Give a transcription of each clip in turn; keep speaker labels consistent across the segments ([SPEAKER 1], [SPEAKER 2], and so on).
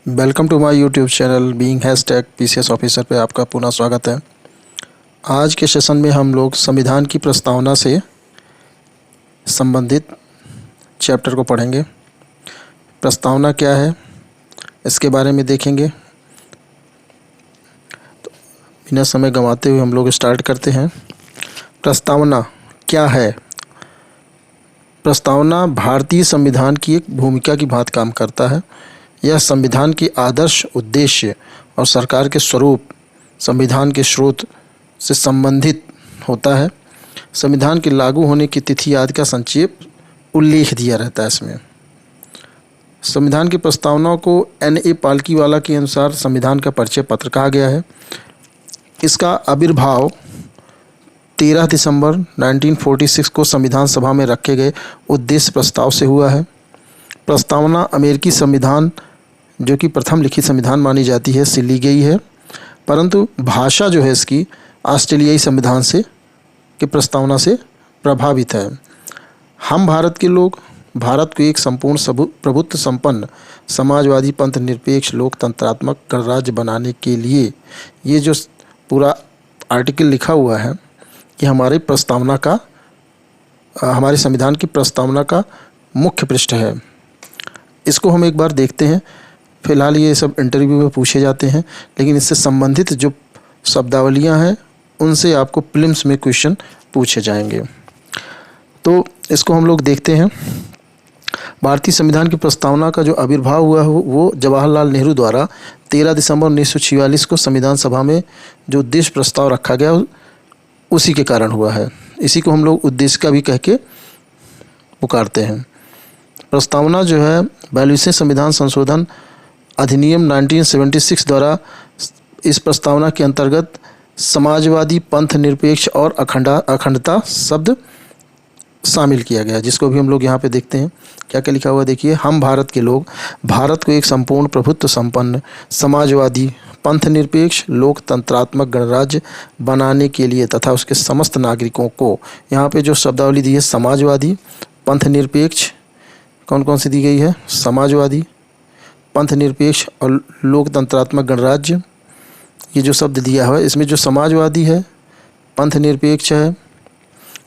[SPEAKER 1] Welcome to my YouTube channel being hashtag PCS officer पे आपका पुनः स्वागत है। आज के सेशन में हम लोग संविधान की प्रस्तावना से संबंधित चैप्टर को पढ़ेंगे। प्रस्तावना क्या है इसके बारे में देखेंगे। तो बिना समय गंवाते हुए हम लोग स्टार्ट करते हैं। प्रस्तावना क्या है? प्रस्तावना भारतीय संविधान की एक भूमिका की भांति काम करता है। यह संविधान के आदर्श, उद्देश्य और सरकार के स्वरूप, संविधान के स्रोत से संबंधित होता है। संविधान के लागू होने की तिथि आदि का संक्षेप उल्लेख दिया रहता है इसमें। संविधान की प्रस्तावना को N.A. पालकीवाला के अनुसार संविधान का परिचय पत्र कहा गया है। इसका आविर्भाव 13 दिसंबर 1946 को संविधान सभा में रखे गए उद्देश्य प्रस्ताव से हुआ है। प्रस्तावना अमेरिकी संविधान, जो कि प्रथम लिखित संविधान मानी जाती है, से ली गई है, परंतु भाषा जो है इसकी ऑस्ट्रेलियाई संविधान से की प्रस्तावना से प्रभावित है। हम भारत के लोग भारत को एक संपूर्ण प्रभुत्व संपन्न समाजवादी पंथ निरपेक्ष लोकतंत्रात्मक गणराज्य बनाने के लिए, ये जो पूरा आर्टिकल लिखा हुआ है कि हमारे संविधान की प्रस्तावना का मुख्य पृष्ठ है। इसको हम एक बार देखते हैं। फिलहाल ये सब इंटरव्यू में पूछे जाते हैं, लेकिन इससे संबंधित जो शब्दावलियां हैं उनसे आपको प्रीलिम्स में क्वेश्चन पूछे जाएंगे। तो इसको हम लोग देखते हैं। भारतीय संविधान की प्रस्तावना का जो आविर्भाव हुआ है वो जवाहरलाल नेहरू द्वारा 13 दिसंबर 1946 को संविधान सभा में जो उद्देश्य प्रस्ताव रखा गया उसी के कारण हुआ है। इसी को हम लोग उद्देश्य का भी कह के पुकारते हैं। प्रस्तावना जो है 42वें संविधान संशोधन अधिनियम 1976 द्वारा इस प्रस्तावना के अंतर्गत समाजवादी पंथ निरपेक्ष और अखंडता शब्द शामिल किया गया, जिसको भी हम लोग यहाँ पे देखते हैं। क्या क्या लिखा हुआ देखिए। हम भारत के लोग भारत को एक संपूर्ण प्रभुत्व संपन्न समाजवादी पंथ निरपेक्ष लोकतंत्रात्मक गणराज्य बनाने के लिए तथा उसके समस्त नागरिकों को, यहाँ पे जो शब्दावली दी है समाजवादी, पंथ निरपेक्ष, कौन कौन सी दी गई है? समाजवादी, पंथ निरपेक्ष और लोकतंत्रात्मक गणराज्य। ये जो शब्द दिया हुआ है इसमें जो समाजवादी है, पंथ निरपेक्ष है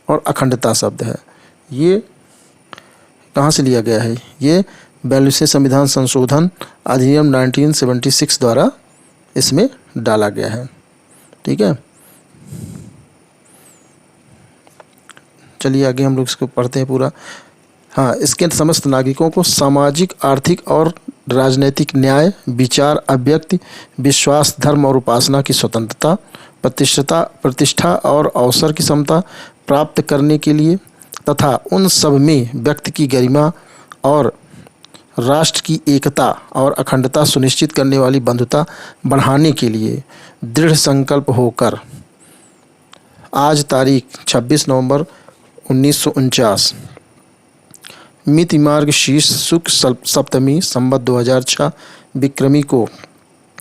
[SPEAKER 1] और अखंडता शब्द है, ये कहाँ से लिया गया है? ये 42वें संविधान संशोधन अधिनियम 1976 द्वारा इसमें डाला गया है। ठीक है, चलिए आगे हम लोग इसको पढ़ते हैं पूरा। हाँ, इसके समस्त नागरिकों को सामाजिक, आर्थिक और राजनैतिक न्याय, विचार, अभिव्यक्ति, विश्वास, धर्म और उपासना की स्वतंत्रता, प्रतिष्ठा और अवसर की समता प्राप्त करने के लिए तथा उन सब में व्यक्ति की गरिमा और राष्ट्र की एकता और अखंडता सुनिश्चित करने वाली बंधुता बढ़ाने के लिए दृढ़ संकल्प होकर आज तारीख 26 नवंबर 1949 मिति मार्ग शीर्ष शुक्ल सप्तमी संवत 2006 विक्रमी को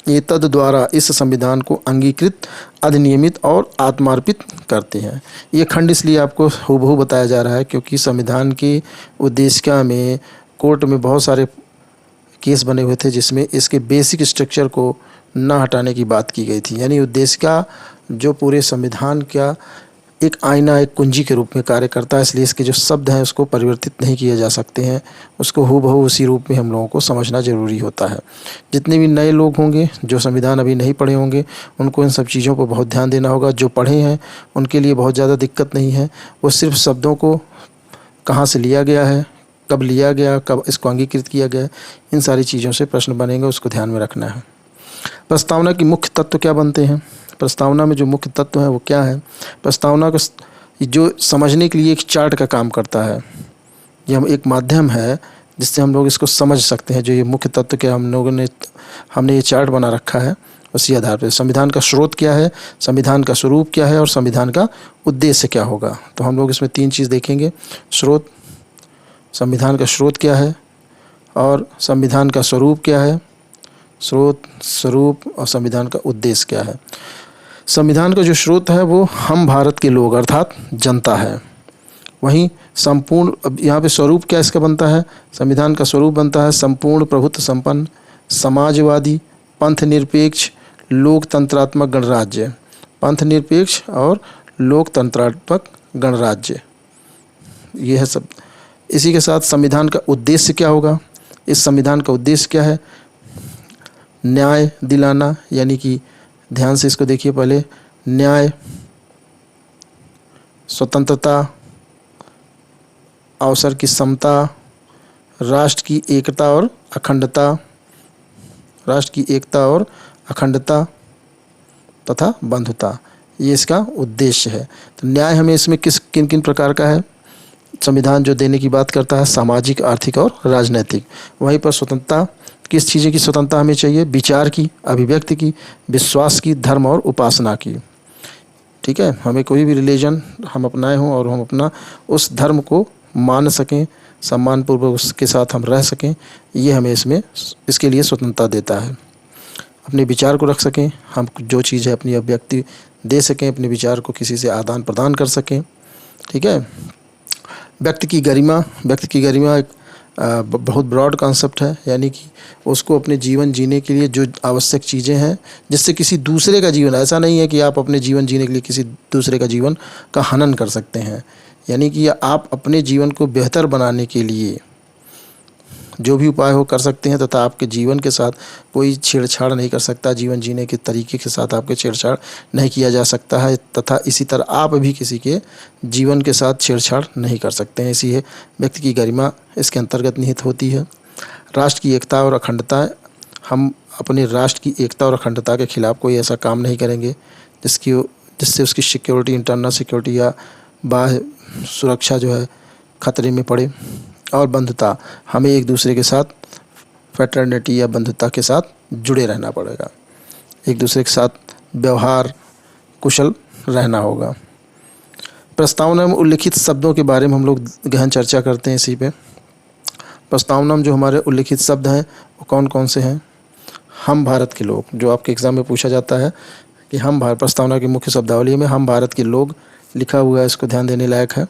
[SPEAKER 1] एतद द्वारा इस संविधान को अंगीकृत, अधिनियमित और आत्मार्पित करते हैं। ये खंड इसलिए आपको हूबहू बताया जा रहा है क्योंकि संविधान की उद्देशिका में कोर्ट में बहुत सारे केस बने हुए थे जिसमें इसके बेसिक स्ट्रक्चर को न हटाने की बात की गई थी। यानी उद्देशिका जो पूरे संविधान का एक आईना, एक कुंजी के रूप में कार्य करता है, इसलिए इसके जो शब्द हैं उसको परिवर्तित नहीं किए जा सकते हैं। उसको हूबहू उसी रूप में हम लोगों को समझना ज़रूरी होता है। जितने भी नए लोग होंगे जो संविधान अभी नहीं पढ़े होंगे उनको इन सब चीज़ों पर बहुत ध्यान देना होगा। जो पढ़े हैं उनके लिए बहुत ज़्यादा दिक्कत नहीं है। वो सिर्फ शब्दों को कहाँ से लिया गया है, कब लिया गया, कब इसको अंगीकृत किया गया, इन सारी चीज़ों से प्रश्न बनेंगे, उसको ध्यान में रखना है। प्रस्तावना की मुख्य तत्व क्या बनते हैं? प्रस्तावना में जो मुख्य तत्व है वो क्या है? प्रस्तावना को जो समझने के लिए एक चार्ट का काम करता है। ये हम एक माध्यम है जिससे हम लोग इसको समझ सकते हैं। जो ये मुख्य तत्व क्या हमने ये चार्ट बना रखा है, उसी आधार पर संविधान का स्रोत क्या है, संविधान का स्वरूप क्या है और संविधान का उद्देश्य क्या होगा। तो हम लोग इसमें 3 चीज़ देखेंगे। स्रोत, संविधान का स्रोत क्या है और संविधान का स्वरूप क्या है। स्रोत, स्वरूप और संविधान का उद्देश्य क्या है। संविधान का जो स्रोत है वो हम भारत के लोग अर्थात जनता है। वहीं संपूर्ण, अब यहाँ पे स्वरूप क्या इसका बनता है? संविधान का स्वरूप बनता है संपूर्ण प्रभुत्व संपन्न समाजवादी, पंथ निरपेक्ष, लोकतंत्रात्मक गणराज्य। पंथ निरपेक्ष और लोकतंत्रात्मक गणराज्य, ये है सब। इसी के साथ संविधान का उद्देश्य क्या होगा? इस संविधान का उद्देश्य क्या है? न्याय दिलाना, यानी कि ध्यान से इसको देखिए पहले। न्याय, स्वतंत्रता, अवसर की समता, राष्ट्र की एकता और अखंडता, राष्ट्र की एकता और अखंडता तथा बंधुता, ये इसका उद्देश्य है। तो न्याय हमें इसमें किन किन प्रकार का है? संविधान जो देने की बात करता है सामाजिक, आर्थिक और राजनैतिक। वहीं पर स्वतंत्रता, किस चीज़ें की स्वतंत्रता हमें चाहिए? विचार की, अभिव्यक्ति की, विश्वास की, धर्म और उपासना की। ठीक है, हमें कोई भी रिलीजन हम अपनाए हों और हम अपना उस धर्म को मान सकें, सम्मानपूर्वक उसके साथ हम रह सकें, ये हमें इसके लिए स्वतंत्रता देता है। अपने विचार को रख सकें, हम जो चीज़ है अपनी अभिव्यक्ति दे सकें, अपने विचार को किसी से आदान प्रदान कर सकें। ठीक है। व्यक्ति की गरिमा एक बहुत ब्रॉड कॉन्सेप्ट है, यानी कि उसको अपने जीवन जीने के लिए जो आवश्यक चीज़ें हैं, जिससे किसी दूसरे का जीवन, ऐसा नहीं है कि आप अपने जीवन जीने के लिए किसी दूसरे का जीवन का हनन कर सकते हैं, यानी कि आप अपने जीवन को बेहतर बनाने के लिए जो भी उपाय हो कर सकते हैं, तथा आपके जीवन के साथ कोई छेड़छाड़ नहीं कर सकता, जीवन जीने के तरीके के साथ आपके छेड़छाड़ नहीं किया जा सकता है, तथा इसी तरह आप भी किसी के जीवन के साथ छेड़छाड़ नहीं कर सकते हैं। इसी है व्यक्ति की गरिमा इसके अंतर्गत निहित होती है। राष्ट्र की एकता और अखंडता, हम अपने राष्ट्र की एकता और अखंडता के खिलाफ कोई ऐसा काम नहीं करेंगे जिससे उसकी सिक्योरिटी, इंटरनल सिक्योरिटी या बाह्य सुरक्षा जो है खतरे में पड़े। और बंधुता, हमें एक दूसरे के साथ फ्रेटर्निटी या बंधुता के साथ जुड़े रहना पड़ेगा, एक दूसरे के साथ व्यवहार कुशल रहना होगा। प्रस्तावना में उल्लिखित शब्दों के बारे में हम लोग गहन चर्चा करते हैं इसी पे। प्रस्तावना में जो हमारे उल्लिखित शब्द हैं वो कौन कौन से हैं? हम भारत के लोग, जो आपके एग्ज़ाम में पूछा जाता है कि हम भारत, प्रस्तावना की मुख्य शब्दावली में हम भारत के लोग लिखा हुआ है, इसको ध्यान देने लायक है।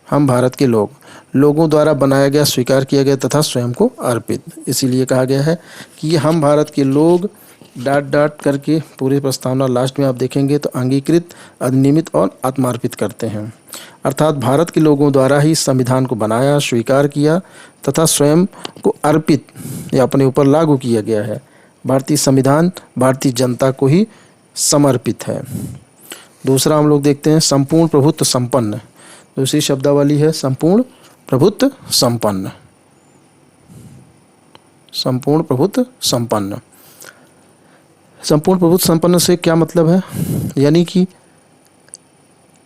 [SPEAKER 1] हम भारत के लोग, लोगों द्वारा बनाया गया, स्वीकार किया गया तथा स्वयं को अर्पित, इसीलिए कहा गया है कि ये हम भारत के लोग डॉट करके पूरी प्रस्तावना लास्ट में आप देखेंगे तो अंगीकृत, अधिनियमित और आत्मार्पित करते हैं। अर्थात भारत के लोगों द्वारा ही संविधान को बनाया, स्वीकार किया तथा स्वयं को अर्पित या अपने ऊपर लागू किया गया है। भारतीय संविधान भारतीय जनता को ही समर्पित है। दूसरा हम लोग देखते हैं संपूर्ण प्रभुत्व संपन्न। दूसरी शब्दावली है संपूर्ण प्रभुत्व संपन्न। संपूर्ण प्रभुत्व संपन्न, संपूर्ण प्रभुत्व संपन्न से क्या मतलब है? यानी कि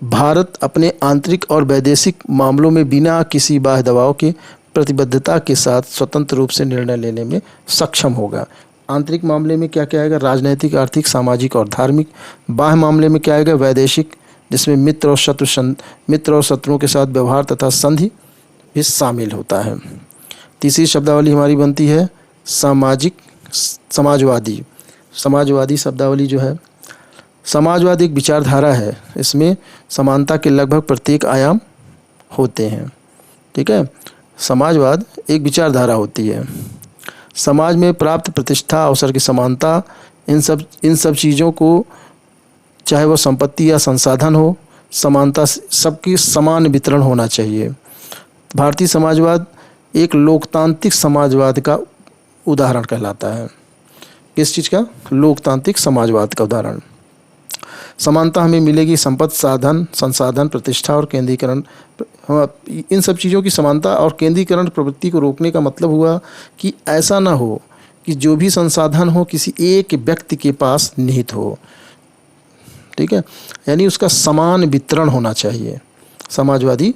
[SPEAKER 1] भारत अपने आंतरिक और वैदेशिक मामलों में बिना किसी बाह्य दबाव के प्रतिबद्धता के साथ स्वतंत्र रूप से निर्णय लेने में सक्षम होगा। आंतरिक मामले में क्या क्या आएगा? राजनैतिक, आर्थिक, सामाजिक और धार्मिक। बाह्य मामले में क्या आएगा? वैदेशिक, जिसमें मित्र और शत्रुओं के साथ व्यवहार तथा संधि भी शामिल होता है। तीसरी शब्दावली हमारी बनती है समाजवादी। समाजवादी शब्दावली जो है, समाजवाद एक विचारधारा है, इसमें समानता के लगभग प्रत्येक आयाम होते हैं। ठीक है, समाजवाद एक विचारधारा होती है। समाज में प्राप्त प्रतिष्ठा, अवसर की समानता, इन सब चीज़ों को, चाहे वो संपत्ति या संसाधन हो, समानता, सबकी समान वितरण होना चाहिए। भारतीय समाजवाद एक लोकतांत्रिक समाजवाद का उदाहरण कहलाता है। किस चीज़ का? लोकतांत्रिक समाजवाद का उदाहरण। समानता हमें मिलेगी संपत्ति, संसाधन, प्रतिष्ठा और केंद्रीकरण, इन सब चीज़ों की समानता और केंद्रीकरण प्रवृत्ति को रोकने का मतलब हुआ कि ऐसा ना हो कि जो भी संसाधन हो किसी एक व्यक्ति के पास निहित हो। ठीक है, यानी उसका समान वितरण होना चाहिए। समाजवादी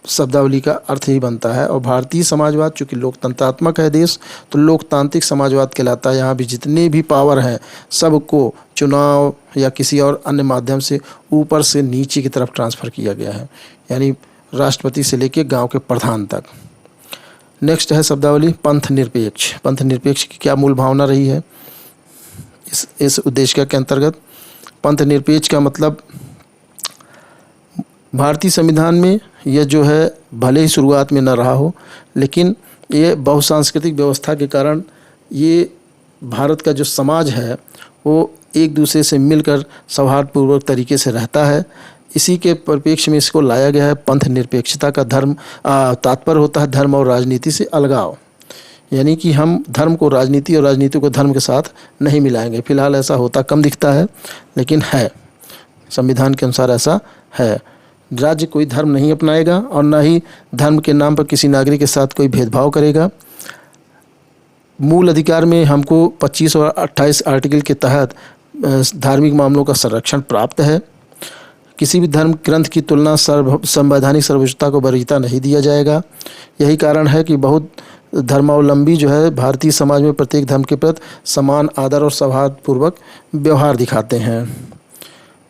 [SPEAKER 1] शब्दावली का अर्थ ही बनता है। और भारतीय समाजवाद चूँकि लोकतंत्रात्मक है देश, तो लोकतांत्रिक समाजवाद कहलाता है। यहाँ भी जितने भी पावर हैं सबको चुनाव या किसी और अन्य माध्यम से ऊपर से नीचे की तरफ ट्रांसफ़र किया गया है, यानी राष्ट्रपति से लेकर गांव के प्रधान तक। नेक्स्ट है शब्दावली पंथ निरपेक्ष। पंथ निरपेक्ष की क्या मूल भावना रही है इस उद्देश्य के अंतर्गत? पंथ निरपेक्ष का मतलब भारतीय संविधान में यह जो है भले ही शुरुआत में न रहा हो, लेकिन ये बहुसांस्कृतिक व्यवस्था के कारण ये भारत का जो समाज है वो एक दूसरे से मिलकर सौहार्दपूर्वक तरीके से रहता है। इसी के परिप्रेक्ष्य में इसको लाया गया है पंथ निरपेक्षता का धर्म। तात्पर्य होता है धर्म और राजनीति से अलगाव, यानी कि हम धर्म को राजनीति और राजनीति को धर्म के साथ नहीं मिलाएंगे। फिलहाल ऐसा होता कम दिखता है, लेकिन है, संविधान के अनुसार ऐसा है। राज्य कोई धर्म नहीं अपनाएगा और न ही धर्म के नाम पर किसी नागरिक के साथ कोई भेदभाव करेगा। मूल अधिकार में हमको 25 और 28 आर्टिकल के तहत धार्मिक मामलों का संरक्षण प्राप्त है। किसी भी धर्म ग्रंथ की तुलना संवैधानिक सर्वोच्चता को वरीयता नहीं दिया जाएगा। यही कारण है कि बहुत धर्मावलंबी जो है भारतीय समाज में प्रत्येक धर्म के प्रति समान आदर और सौहार्दपूर्वक व्यवहार दिखाते हैं।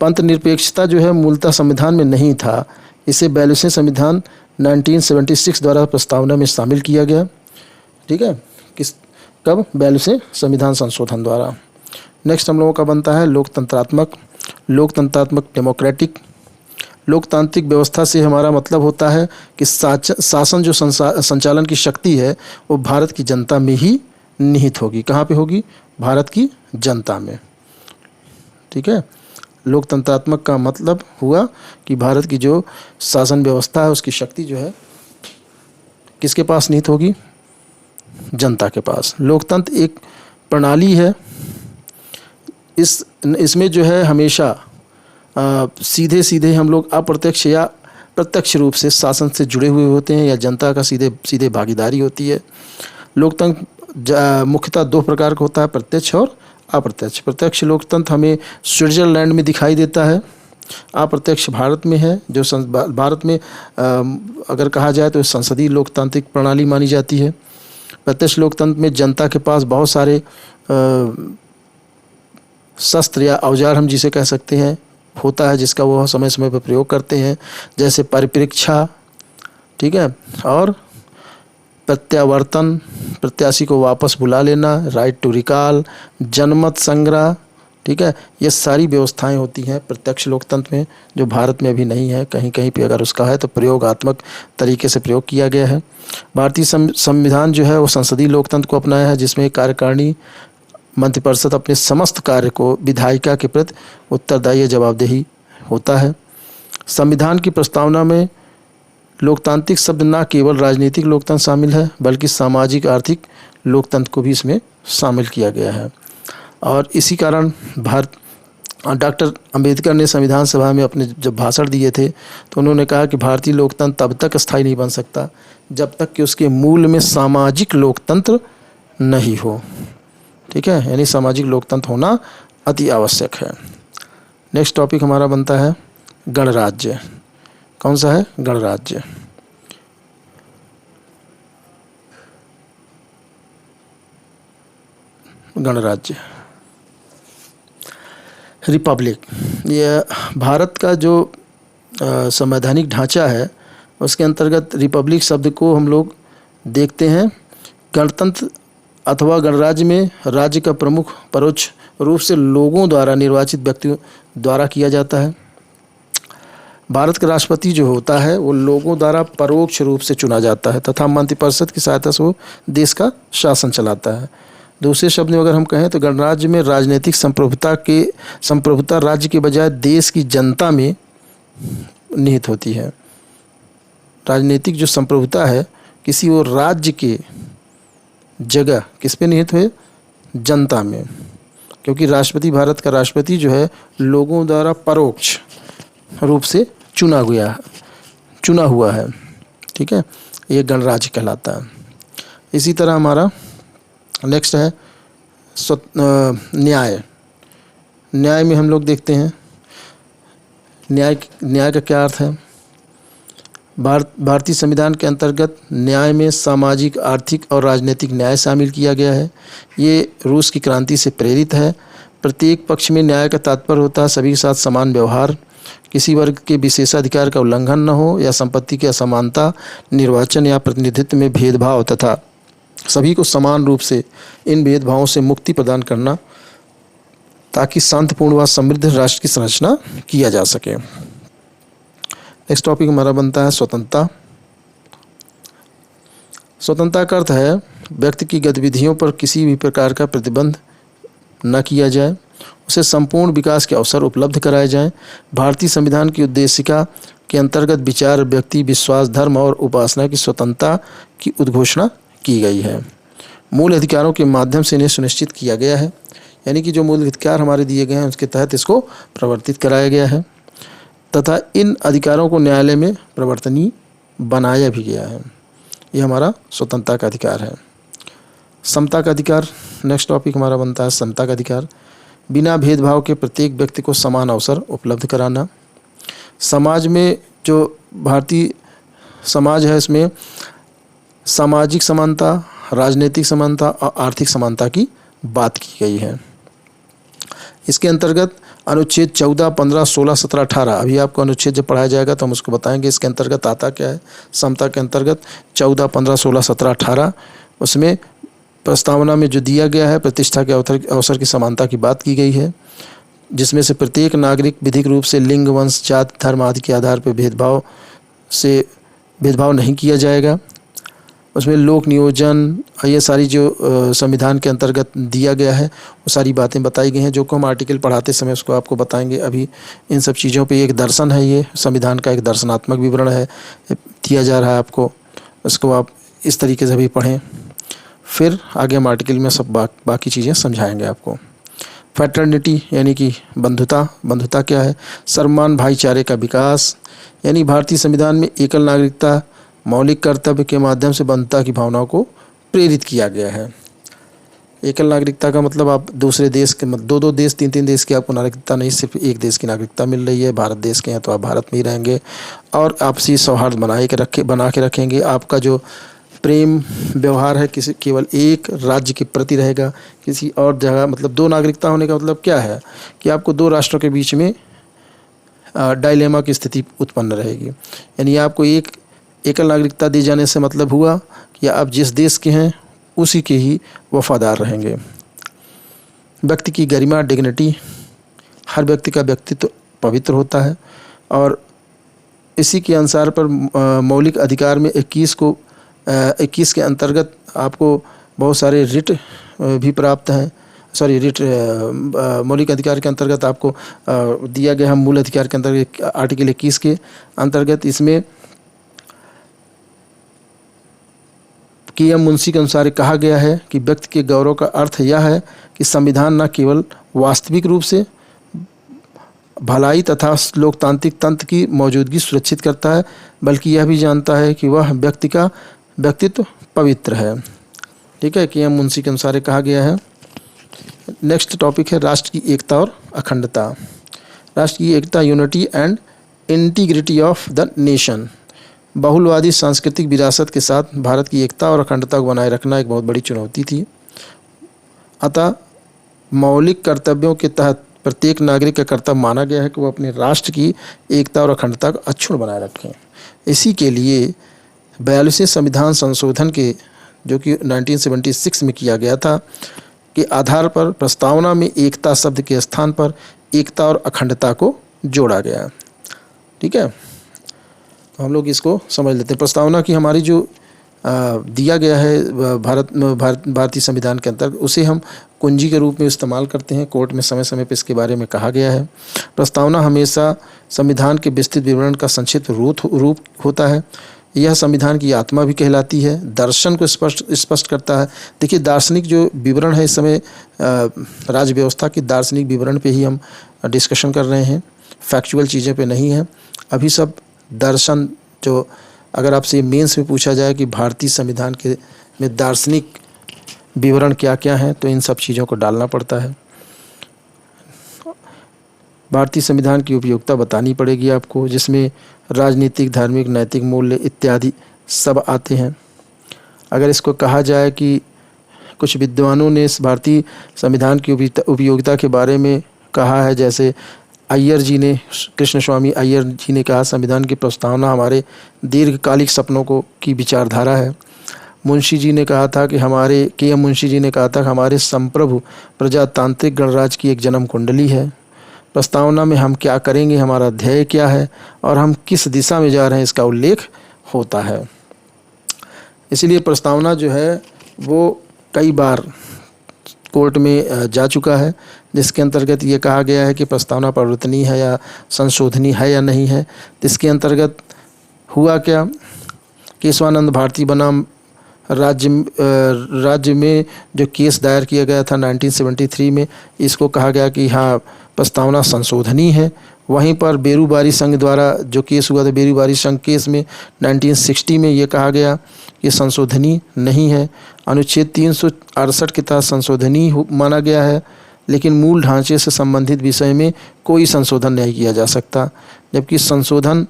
[SPEAKER 1] पंथ निरपेक्षता जो है मूलतः संविधान में नहीं था। इसे 42वें संविधान 1976 द्वारा प्रस्तावना में शामिल किया गया। ठीक है, कब? 42वें संविधान संशोधन द्वारा। नेक्स्ट हम लोगों का बनता है लोकतंत्रात्मक डेमोक्रेटिक। लोकतांत्रिक व्यवस्था से हमारा मतलब होता है कि शासन जो संचालन की शक्ति है वो भारत की जनता में ही निहित होगी। कहाँ पे होगी? भारत की जनता में। ठीक है, लोकतंत्रात्मक का मतलब हुआ कि भारत की जो शासन व्यवस्था है उसकी शक्ति जो है किसके पास निहित होगी? जनता के पास। लोकतंत्र एक प्रणाली है, इसमें जो है हमेशा सीधे सीधे हम लोग अप्रत्यक्ष या प्रत्यक्ष रूप से शासन से जुड़े हुए होते हैं या जनता का सीधे भागीदारी होती है। लोकतंत्र मुख्यतः 2 प्रकार का होता है, प्रत्यक्ष और अप्रत्यक्ष। प्रत्यक्ष लोकतंत्र हमें स्विट्जरलैंड में दिखाई देता है, अप्रत्यक्ष भारत में है। जो भारत में अगर कहा जाए तो संसदीय लोकतांत्रिक प्रणाली मानी जाती है। प्रत्यक्ष लोकतंत्र में जनता के पास बहुत सारे शस्त्र या औजार हम जिसे कह सकते हैं होता है, जिसका वो समय समय पर प्रयोग करते हैं, जैसे परिप्रेक्षा, ठीक है, और प्रत्यावर्तन, प्रत्याशी को वापस बुला लेना, राइट टू रिकॉल, जनमत संग्रह। ठीक है, ये सारी व्यवस्थाएं होती हैं प्रत्यक्ष लोकतंत्र में, जो भारत में अभी नहीं है। कहीं कहीं पे अगर उसका है तो प्रयोगात्मक तरीके से प्रयोग किया गया है। भारतीय संविधान जो है वो संसदीय लोकतंत्र को अपनाया है, जिसमें कार्यकारिणी मंत्रिपरिषद अपने समस्त कार्य को विधायिका के प्रति उत्तरदायी जवाबदेही होता है। संविधान की प्रस्तावना में लोकतांत्रिक शब्द न केवल राजनीतिक लोकतंत्र शामिल है बल्कि सामाजिक आर्थिक लोकतंत्र को भी इसमें शामिल किया गया है। और इसी कारण डॉक्टर अंबेडकर ने संविधान सभा में अपने जब भाषण दिए थे तो उन्होंने कहा कि भारतीय लोकतंत्र तब तक स्थायी नहीं बन सकता जब तक कि उसके मूल में सामाजिक लोकतंत्र नहीं हो। ठीक है, यानी सामाजिक लोकतंत्र होना अति आवश्यक है। नेक्स्ट टॉपिक हमारा बनता है गणराज्य। कौन सा है? गणराज्य। गणराज्य, रिपब्लिक। यह भारत का जो संवैधानिक ढांचा है उसके अंतर्गत रिपब्लिक शब्द को हम लोग देखते हैं। गणतंत्र अथवा गणराज्य में राज्य का प्रमुख परोक्ष रूप से लोगों द्वारा निर्वाचित व्यक्तियों द्वारा किया जाता है। भारत का राष्ट्रपति जो होता है वो लोगों द्वारा परोक्ष रूप से चुना जाता है तथा मंत्रिपरिषद की सहायता से वो देश का शासन चलाता है। दूसरे शब्द में अगर हम कहें तो गणराज्य में राजनीतिक संप्रभुता राज्य के बजाय देश की जनता में निहित होती है। राजनीतिक जो संप्रभुता है किसी और राज्य के जगह किस पे निहित हुए? जनता में, क्योंकि राष्ट्रपति, भारत का राष्ट्रपति जो है लोगों द्वारा परोक्ष रूप से चुना हुआ है। ठीक है, ये गणराज्य कहलाता है। इसी तरह हमारा नेक्स्ट है न्याय। न्याय में हम लोग देखते हैं न्याय का क्या अर्थ है। भारतीय संविधान के अंतर्गत न्याय में सामाजिक, आर्थिक और राजनीतिक न्याय शामिल किया गया है। ये रूस की क्रांति से प्रेरित है। प्रत्येक पक्ष में न्याय का तात्पर्य होता है सभी के साथ समान व्यवहार, किसी वर्ग के विशेषाधिकार का उल्लंघन न हो या संपत्ति की असमानता, निर्वाचन या प्रतिनिधित्व में भेदभाव तथा सभी को समान रूप से इन भेदभावों से मुक्ति प्रदान करना, ताकि शांतिपूर्ण व समृद्ध राष्ट्र की संरचना किया जा सके। नेक्स्ट टॉपिक हमारा बनता है स्वतंत्रता। स्वतंत्रता का अर्थ है व्यक्ति की गतिविधियों पर किसी भी प्रकार का प्रतिबंध न किया जाए, उसे संपूर्ण विकास के अवसर उपलब्ध कराए जाएं। भारतीय संविधान की उद्देशिका के अंतर्गत विचार, व्यक्ति, विश्वास, धर्म और उपासना की स्वतंत्रता की उद्घोषणा की गई है। मूल अधिकारों के माध्यम से इन्हें सुनिश्चित किया गया है, यानी कि जो मूल अधिकार हमारे दिए गए हैं उसके तहत इसको प्रवर्तित कराया गया है तथा इन अधिकारों को न्यायालय में प्रवर्तनीय बनाया भी गया है। ये हमारा स्वतंत्रता का अधिकार है। समता का अधिकार, नेक्स्ट टॉपिक हमारा बनता है समता का अधिकार। बिना भेदभाव के प्रत्येक व्यक्ति को समान अवसर उपलब्ध कराना। समाज में जो भारतीय समाज है इसमें सामाजिक समानता, राजनीतिक समानता और आर्थिक समानता की बात की गई है। इसके अंतर्गत अनुच्छेद 14, 15, 16, 17, 18, अभी आपको अनुच्छेद जब पढ़ाया जाएगा तो हम उसको बताएंगे इसके अंतर्गत आता क्या है। समता के अंतर्गत 14, 15, 16, 17, 18 उसमें प्रस्तावना में जो दिया गया है प्रतिष्ठा के अवसर की समानता की बात की गई है, जिसमें से प्रत्येक नागरिक विधिक रूप से लिंग, वंश, जाति, धर्म आदि के आधार पर भेदभाव नहीं किया जाएगा। उसमें लोक नियोजन, ये सारी जो संविधान के अंतर्गत दिया गया है वो सारी बातें बताई गई हैं, जो को हम आर्टिकल पढ़ाते समय उसको आपको बताएंगे। अभी इन सब चीज़ों पे एक दर्शन है, ये संविधान का एक दर्शनात्मक विवरण है दिया जा रहा है आपको, उसको आप इस तरीके से भी पढ़ें। फिर आगे हम आर्टिकल में सब बाकी चीज़ें समझाएंगे आपको। फ्रेटर्निटी यानी कि बंधुता क्या है। सम्मान, भाईचारे का विकास, यानी भारतीय संविधान में एकल नागरिकता मौलिक कर्तव्य के माध्यम से बंधुता की भावनाओं को प्रेरित किया गया है। एकल नागरिकता का मतलब आप दूसरे देश के, दो देश, तीन देश की आपको नागरिकता नहीं, सिर्फ एक देश की नागरिकता मिल रही है। भारत देश के हैं तो आप भारत में ही रहेंगे और आपसी सौहार्द बना के रखेंगे। आपका जो प्रेम व्यवहार है किसी केवल एक राज्य के प्रति रहेगा, किसी और जगह, मतलब दो नागरिकता होने का मतलब क्या है कि आपको दो राष्ट्रों के बीच में डायलेमा की स्थिति उत्पन्न रहेगी। यानी आपको एक एकल नागरिकता दिए जाने से मतलब हुआ कि आप जिस देश के हैं उसी के ही वफादार रहेंगे। व्यक्ति की गरिमा, डिग्निटी, हर व्यक्ति का व्यक्तित्व पवित्र होता है और इसी के अनुसार पर मौलिक अधिकार में 21 के अंतर्गत आपको बहुत सारे रिट भी प्राप्त हैं। मौलिक अधिकार के अंतर्गत आपको दिया गया है मूल अधिकार के अंतर्गत आर्टिकल 21 के अंतर्गत। इसमें के.एम. मुंशी के अनुसार कहा गया है कि व्यक्ति के गौरव का अर्थ यह है कि संविधान न केवल वास्तविक रूप से भलाई तथा लोकतांत्रिक तंत्र की मौजूदगी सुरक्षित करता है, बल्कि यह भी जानता है कि वह व्यक्ति का व्यक्तित्व पवित्र है। ठीक है, के.एम. मुंशी के अनुसार कहा गया है। नेक्स्ट टॉपिक है राष्ट्र की एकता और अखंडता। राष्ट्र की एकता, unity and integrity of the nation. बहुलवादी सांस्कृतिक विरासत के साथ भारत की एकता और अखंडता को बनाए रखना एक बहुत बड़ी चुनौती थी। अतः मौलिक कर्तव्यों के तहत प्रत्येक नागरिक का कर्तव्य माना गया है कि वो अपने राष्ट्र की एकता और अखंडता को अक्षुण्ण बनाए रखें। इसी के लिए 42वें संविधान संशोधन के, जो कि 1976 में किया गया था, के आधार पर प्रस्तावना में एकता शब्द के स्थान पर एकता और अखंडता को जोड़ा गया। ठीक है, तो हम लोग इसको समझ लेते हैं। प्रस्तावना की हमारी जो दिया गया है भारतीय संविधान के अंतर्गत, उसे हम कुंजी के रूप में इस्तेमाल करते हैं। कोर्ट में समय समय पर इसके बारे में कहा गया है। प्रस्तावना हमेशा संविधान के विस्तृत विवरण का संक्षिप्त रूप होता है। यह संविधान की आत्मा भी कहलाती है, दर्शन को स्पष्ट करता है। देखिए, दार्शनिक जो विवरण है इस समय राज्य व्यवस्था की दार्शनिक विवरण पे ही हम डिस्कशन कर रहे हैं, फैक्चुअल चीज़ें पे नहीं है। अभी सब दर्शन, जो अगर आपसे मेंस में पूछा जाए कि भारतीय संविधान के में दार्शनिक विवरण क्या क्या हैं, तो इन सब चीज़ों को डालना पड़ता है। भारतीय संविधान की उपयोगिता बतानी पड़ेगी आपको, जिसमें राजनीतिक, धार्मिक, नैतिक मूल्य इत्यादि सब आते हैं। अगर इसको कहा जाए कि कुछ विद्वानों ने इस भारतीय संविधान की उपयोगिता के बारे में कहा है, जैसे अय्यर जी ने, कृष्ण स्वामी अय्यर जी ने कहा, संविधान की प्रस्तावना हमारे दीर्घकालिक सपनों की विचारधारा है। मुंशी जी ने कहा था कि के.एम. मुंशी जी ने कहा था कि हमारे संप्रभु प्रजातांत्रिक गणराज्य की एक जन्म कुंडली है। प्रस्तावना में हम क्या करेंगे, हमारा ध्येय क्या है और हम किस दिशा में जा रहे हैं, इसका उल्लेख होता है। इसलिए प्रस्तावना जो है वो कई बार कोर्ट में जा चुका है, जिसके अंतर्गत ये कहा गया है कि प्रस्तावना परिवर्तनीय है या संशोधनीय है या नहीं है। तो इसके अंतर्गत हुआ क्या, केशवानंद भारती बनाम राज्य में जो केस दायर किया गया था 1973 में, इसको कहा गया कि हाँ प्रस्तावना संशोधनीय है। वहीं पर बेरूबारी संघ द्वारा जो केस हुआ था, बेरूबारी संघ केस में 1960 में ये कहा गया कि संशोधनीय नहीं है। अनुच्छेद 368 के तहत संशोधनीय माना गया है, लेकिन मूल ढांचे से संबंधित विषय में कोई संशोधन नहीं किया जा सकता, जबकि संशोधन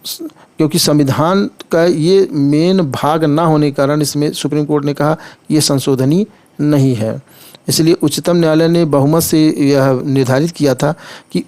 [SPEAKER 1] क्योंकि संविधान का ये मेन भाग ना होने के कारण इसमें सुप्रीम कोर्ट ने कहा ये संशोधनीय नहीं है। इसलिए उच्चतम न्यायालय ने बहुमत से यह निर्धारित किया था कि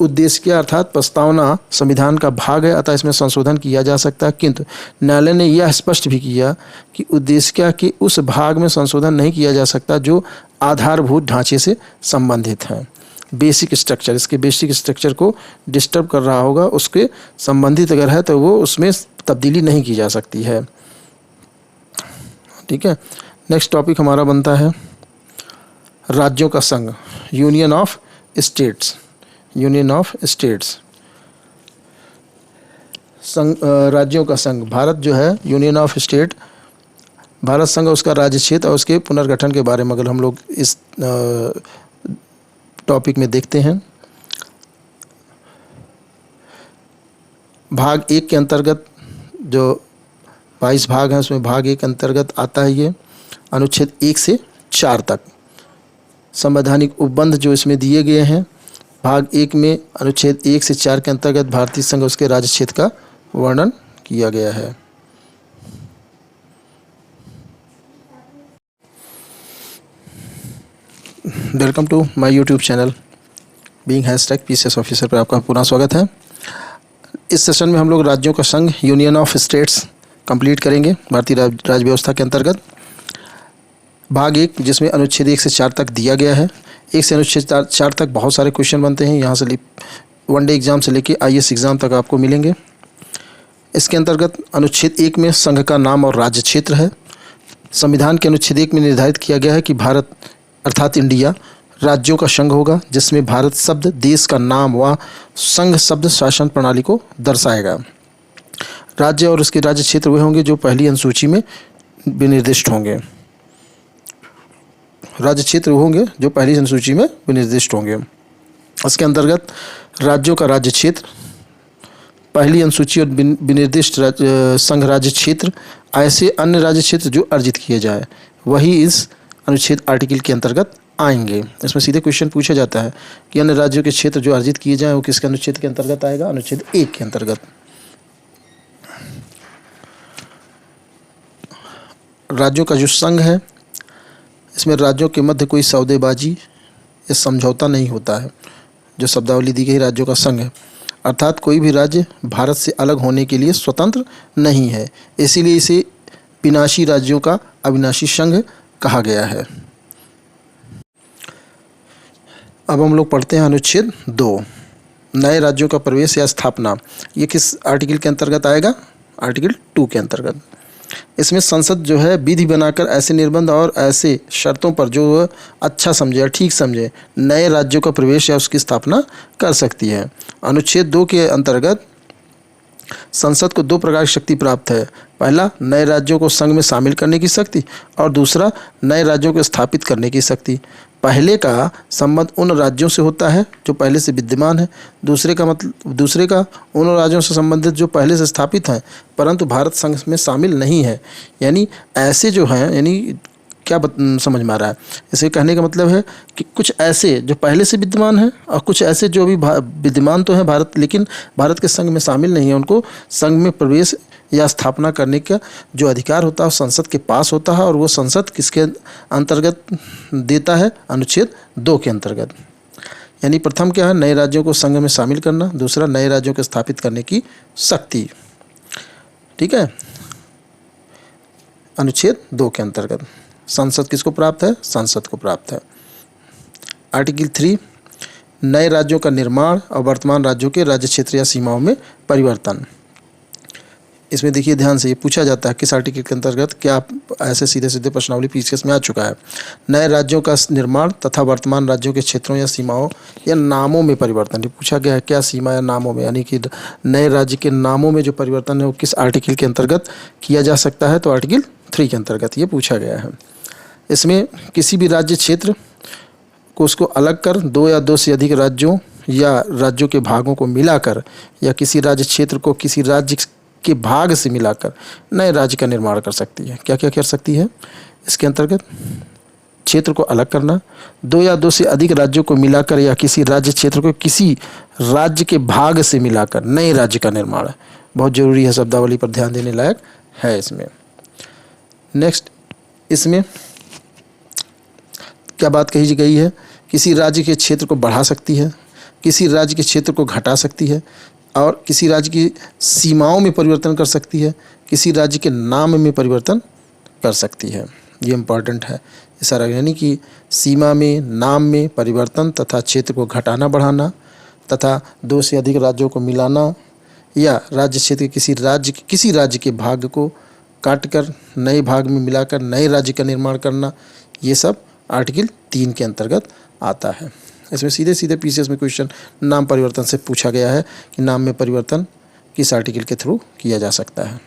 [SPEAKER 1] उद्देश्य क्या, अर्थात प्रस्तावना संविधान का भाग है, अतः इसमें संशोधन किया जा सकता है। किंतु न्यायालय ने यह स्पष्ट भी किया कि उद्देश्य क्या कि उस भाग में संशोधन नहीं किया जा सकता जो आधारभूत ढांचे से संबंधित है। बेसिक स्ट्रक्चर, इसके बेसिक स्ट्रक्चर को डिस्टर्ब कर रहा होगा, उसके संबंधित अगर है तो वो उसमें तब्दीली नहीं की जा सकती है। ठीक है, नेक्स्ट टॉपिक हमारा बनता है राज्यों का संघ, union of states. Union of states, संघ, राज्यों का संघ। भारत जो है यूनियन ऑफ स्टेट, भारत संघ उसका राज्य क्षेत्र और उसके पुनर्गठन के बारे में अगर हम लोग इस टॉपिक में देखते हैं, भाग 1 के अंतर्गत जो 22 भाग हैं उसमें भाग 1 के अंतर्गत आता है ये अनुच्छेद 1 से 4 तक संवैधानिक उपबंध जो इसमें दिए गए हैं। भाग 1 में अनुच्छेद 1 से 4 के अंतर्गत भारतीय संघ उसके राज्य क्षेत्र का वर्णन किया गया है। Welcome to my YouTube channel being #PCS officer पर आपका पुनः स्वागत है। इस सेशन में हम लोग राज्यों का संघ, यूनियन ऑफ स्टेट्स कंप्लीट करेंगे भारतीय राज्य व्यवस्था के अंतर्गत। भाग 1 जिसमें अनुच्छेद 1 से 4 तक दिया गया है। 1 से अनुच्छेद 4 तक बहुत सारे क्वेश्चन बनते हैं, यहाँ से वनडे एग्जाम से लेके IAS एग्ज़ाम तक आपको मिलेंगे। इसके अंतर्गत अनुच्छेद 1 में संघ का नाम और राज्य क्षेत्र है। संविधान के अनुच्छेद 1 में निर्धारित किया गया है कि भारत अर्थात इंडिया राज्यों का संघ होगा, जिसमें भारत शब्द देश का नाम व संघ शब्द शासन प्रणाली को दर्शाएगा। राज्य और उसके राज्य क्षेत्र वे होंगे जो पहली अनुसूची में विनिर्दिष्ट होंगे। राज्य क्षेत्र होंगे जो पहली अनुसूची में विनिर्दिष्ट होंगे। इसके अंतर्गत राज्यों का राज्य क्षेत्र, पहली अनुसूची और विनिर्दिष्ट संघ राज्य क्षेत्र, ऐसे अन्य राज्य क्षेत्र जो अर्जित किए जाए वही इस अनुच्छेद आर्टिकल के अंतर्गत आएंगे। इसमें सीधे क्वेश्चन पूछा जाता है कि अन्य राज्यों के क्षेत्र जो अर्जित किए जाएं वो किसके अनुच्छेद के अंतर्गत आएगा, अनुच्छेद 1 के अंतर्गत। राज्यों का जो संघ है इसमें राज्यों के मध्य कोई सौदेबाजी या समझौता नहीं होता है। जो शब्दावली दी गई राज्यों का संघ है, अर्थात कोई भी राज्य भारत से अलग होने के लिए स्वतंत्र नहीं है, इसीलिए इसे विनाशी राज्यों का अविनाशी संघ कहा गया है। अब हम लोग पढ़ते हैं अनुच्छेद 2, नए राज्यों का प्रवेश या स्थापना। ये किस आर्टिकल के अंतर्गत आएगा, आर्टिकल 2 के अंतर्गत। इसमें संसद जो है विधि बनाकर ऐसे निर्बंध और ऐसे शर्तों पर जो वह अच्छा समझे या ठीक समझे नए राज्यों का प्रवेश या उसकी स्थापना कर सकती है। अनुच्छेद 2 के अंतर्गत संसद को 2 प्रकार की शक्ति प्राप्त है। पहला, नए राज्यों को संघ में शामिल करने की शक्ति, और दूसरा, नए राज्यों को स्थापित करने की शक्ति। पहले का संबंध उन राज्यों से होता है जो पहले से विद्यमान है, दूसरे का उन राज्यों से संबंधित जो पहले से स्थापित हैं परंतु भारत संघ में शामिल नहीं है। यानी ऐसे जो हैं, यानी क्या समझ में आ रहा है, इसे कहने का मतलब है कि कुछ ऐसे जो पहले से विद्यमान हैं और कुछ ऐसे जो अभी विद्यमान तो हैं भारत, लेकिन भारत के संघ में शामिल नहीं है, उनको संघ में प्रवेश या स्थापना करने का जो अधिकार होता है संसद के पास होता है, और वो संसद किसके अंतर्गत देता है, अनुच्छेद 2 के अंतर्गत। यानी प्रथम क्या है, नए राज्यों को संघ में शामिल करना, दूसरा नए राज्यों को स्थापित करने की शक्ति। ठीक है, अनुच्छेद 2 के अंतर्गत संसद किसको प्राप्त है, संसद को प्राप्त है। आर्टिकल 3, नए राज्यों का निर्माण और वर्तमान राज्यों के राज्य क्षेत्र या सीमाओं में परिवर्तन। इसमें देखिए ध्यान से, ये पूछा जाता है किस आर्टिकल के अंतर्गत क्या, ऐसे सीधे सीधे प्रश्नावली पीसीएस में आ चुका है। नए राज्यों का निर्माण तथा वर्तमान राज्यों के क्षेत्रों या सीमाओं या नामों में परिवर्तन, ये पूछा गया है क्या सीमा या नामों में, यानी कि नए राज्य के नामों में जो परिवर्तन है वो किस आर्टिकल के अंतर्गत किया जा सकता है, तो आर्टिकल 3 के अंतर्गत ये पूछा गया है। इसमें किसी भी राज्य क्षेत्र को उसको अलग कर 2 या 2 से अधिक राज्यों या राज्यों के भागों को मिलाकर या किसी राज्य क्षेत्र को किसी राज्य के भाग से मिलाकर नए राज्य का निर्माण कर सकती है। क्या क्या कर सकती है इसके अंतर्गत? क्षेत्र को अलग करना, 2 या 2 से अधिक राज्यों को मिलाकर या किसी राज्य क्षेत्र को किसी राज्य के भाग से मिलाकर नए राज्य का निर्माण। बहुत जरूरी है, शब्दावली पर ध्यान देने लायक है इसमें। नेक्स्ट, इसमें क्या बात कही गई है? किसी राज्य के क्षेत्र को बढ़ा सकती है, किसी राज्य के क्षेत्र को घटा सकती है और किसी राज्य की सीमाओं में परिवर्तन कर सकती है, किसी राज्य के नाम में परिवर्तन कर सकती है। ये इम्पॉर्टेंट है इशारा, यानी कि सीमा में, नाम में परिवर्तन तथा क्षेत्र को घटाना बढ़ाना तथा 2 से अधिक राज्यों को मिलाना या राज्य क्षेत्र के किसी राज्य के भाग को काटकर नए भाग में मिलाकर नए राज्य का निर्माण करना, ये सब आर्टिकल 3 के अंतर्गत आता है। इसमें सीधे सीधे पीसीएस में क्वेश्चन नाम परिवर्तन से पूछा गया है कि नाम में परिवर्तन किस आर्टिकल के थ्रू किया जा सकता है।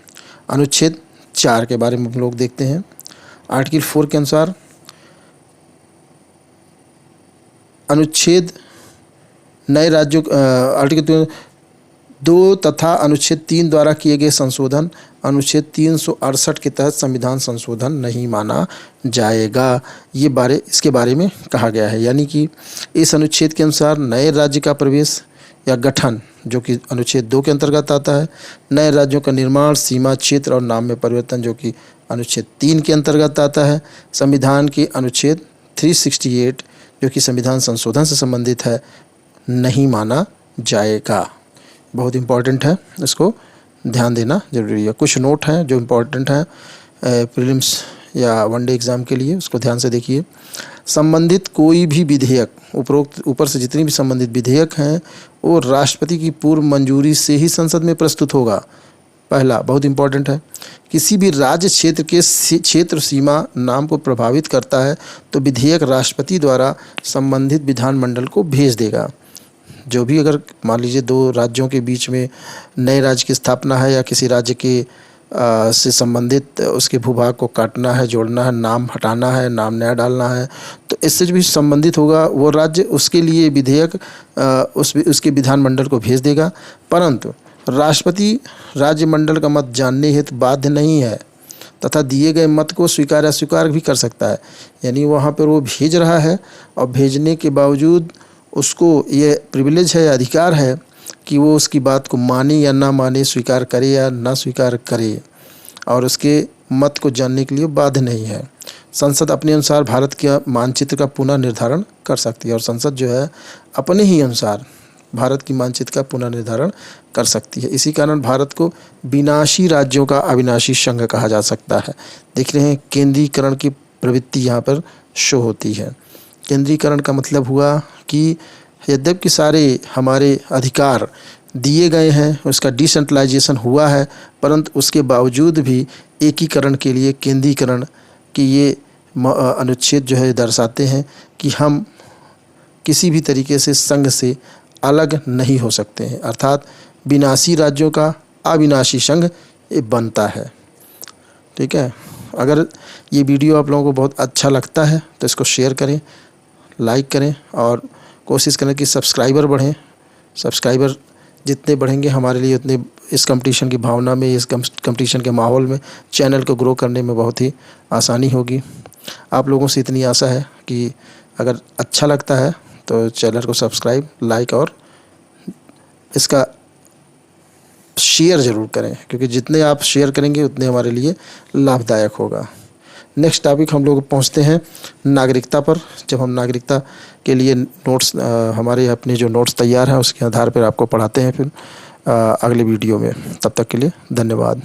[SPEAKER 1] अनुच्छेद 4 के बारे में हम लोग देखते हैं। आर्टिकल 4 के अनुसार अनुच्छेद नए राज्यों आर्टिकल 2 तथा अनुच्छेद 3 द्वारा किए गए संशोधन अनुच्छेद 368 के तहत संविधान संशोधन नहीं माना जाएगा। इसके बारे में कहा गया है, यानी कि इस अनुच्छेद के अनुसार नए राज्य का प्रवेश या गठन, जो कि अनुच्छेद 2 के अंतर्गत आता है, नए राज्यों का निर्माण, सीमा, क्षेत्र और नाम में परिवर्तन, जो कि अनुच्छेद 3 के अंतर्गत आता है, संविधान के अनुच्छेद 368 जो कि संविधान संशोधन से संबंधित है, नहीं माना जाएगा। बहुत इम्पॉर्टेंट है, इसको ध्यान देना जरूरी है। कुछ नोट हैं जो इम्पॉर्टेंट हैं प्रीलिम्स या वनडे एग्ज़ाम के लिए, उसको ध्यान से देखिए। संबंधित कोई भी विधेयक, उपरोक्त ऊपर से जितनी भी संबंधित विधेयक हैं वो राष्ट्रपति की पूर्व मंजूरी से ही संसद में प्रस्तुत होगा। पहला बहुत इम्पॉर्टेंट है, किसी भी राज्य क्षेत्र के क्षेत्र सीमा नाम को प्रभावित करता है तो विधेयक राष्ट्रपति द्वारा संबंधित विधानमंडल को भेज देगा। जो भी अगर मान लीजिए 2 राज्यों के बीच में नए राज्य की स्थापना है या किसी राज्य के से संबंधित उसके भूभाग को काटना है, जोड़ना है, नाम हटाना है, नाम नया डालना है, तो इससे जो भी संबंधित होगा वो राज्य, उसके लिए विधेयक उसके विधानमंडल को भेज देगा। परंतु राष्ट्रपति राज्यमंडल का मत जानने हेतु बाध्य नहीं है तथा दिए गए मत को स्वीकार या अस्वीकार भी कर सकता है। यानी वहाँ पर वो भेज रहा है और भेजने के बावजूद उसको ये प्रिविलेज है या अधिकार है कि वो उसकी बात को माने या ना माने, स्वीकार करे या ना स्वीकार करे, और उसके मत को जानने के लिए बाध्य नहीं है। संसद अपने अनुसार भारत के मानचित्र का पुनः निर्धारण कर सकती है और संसद जो है अपने ही अनुसार भारत की मानचित्र का पुनः निर्धारण कर सकती है। इसी कारण भारत को विनाशी राज्यों का अविनाशी संघ कहा जा सकता है। देख रहे हैं केंद्रीकरण की प्रवृत्ति यहाँ पर शो होती है। केंद्रीकरण का मतलब हुआ कि यद्यपि सारे हमारे अधिकार दिए गए हैं, उसका डिसेंट्रलाइजेशन हुआ है, परंतु उसके बावजूद भी एकीकरण के लिए केंद्रीकरण की ये अनुच्छेद जो है दर्शाते हैं कि हम किसी भी तरीके से संघ से अलग नहीं हो सकते हैं, अर्थात विनाशी राज्यों का अविनाशी संघ ये बनता है। ठीक है, अगर ये वीडियो आप लोगों को बहुत अच्छा लगता है तो इसको शेयर करें, लाइक करें और कोशिश करें कि सब्सक्राइबर बढ़ें। सब्सक्राइबर जितने बढ़ेंगे हमारे लिए उतने इस कंपटीशन की भावना में, इस कंपटीशन के माहौल में चैनल को ग्रो करने में बहुत ही आसानी होगी। आप लोगों से इतनी आशा है कि अगर अच्छा लगता है तो चैनल को सब्सक्राइब, लाइक और इसका शेयर ज़रूर करें, क्योंकि जितने आप शेयर करेंगे उतने हमारे लिए लाभदायक होगा। नेक्स्ट टॉपिक हम लोग पहुंचते हैं नागरिकता पर। जब हम नागरिकता के लिए नोट्स हमारे अपने जो नोट्स तैयार हैं उसके आधार पर आपको पढ़ाते हैं फिर अगले वीडियो में। तब तक के लिए धन्यवाद।